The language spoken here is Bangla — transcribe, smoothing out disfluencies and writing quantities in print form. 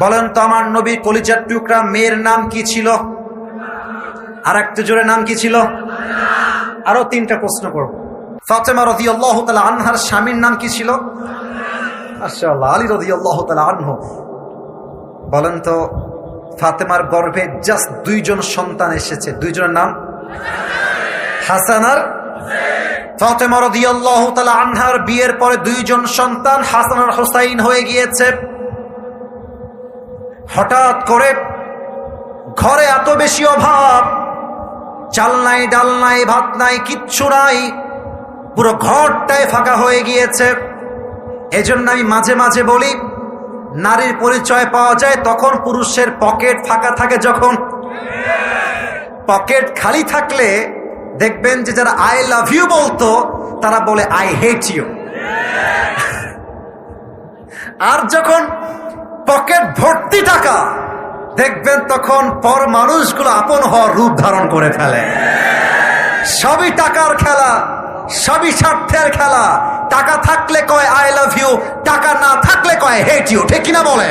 বলেন তো আমার নবী কলিজার টুকরা মেয়ের নাম কি ছিল? আর একটু জোরে নাম কি ছিল? আরো তিনটা প্রশ্ন করব। ফাতেমা রাদিয়াল্লাহু তাআলা আনহার স্বামীর নাম কি ছিল? মাশাআল্লাহ, আলী রাদিয়াল্লাহু তাআলা আনহু। বলেন তো ফাতেমার গর্ভে জাস্ট দুইজন সন্তান এসেছে, দুইজনের নাম হাসান আর ফাতেমা রাদিয়াল্লাহু তাআলা আনহার বিয়ের পরে দুইজন সন্তান হাসান আর হুসাইন হয়ে গিয়েছে। হঠাৎ করে ঘরে এত বেশি অভাব, চাল নাই, ডাল নাই, ভাত নাই, কিচ্ছু নাই, পুরো ঘরটাই ফাঁকা হয়ে গিয়েছে। এজন্য আমি মাঝে মাঝে বলি, নারীর পরিচয় পাওয়া যায় তখন পুরুষের পকেট ফাঁকা থাকে। যখন পকেট খালি থাকলে দেখবেন যে যারা আই লাভ ইউ বলতো তারা বলে আই হেট ইউ। আর যখন পকেট ভর্তি টাকা দেখবেন তখন পর মানুষগুলো আপন হওয়ার রূপ ধারণ করে ফেলে। সবই টাকার খেলা, সবই স্বার্থের খেলা। টাকা থাকলে কয় আই লাভ ইউ, টাকা না থাকলে কয় হেট ইউ, ঠিক কিনা বলে?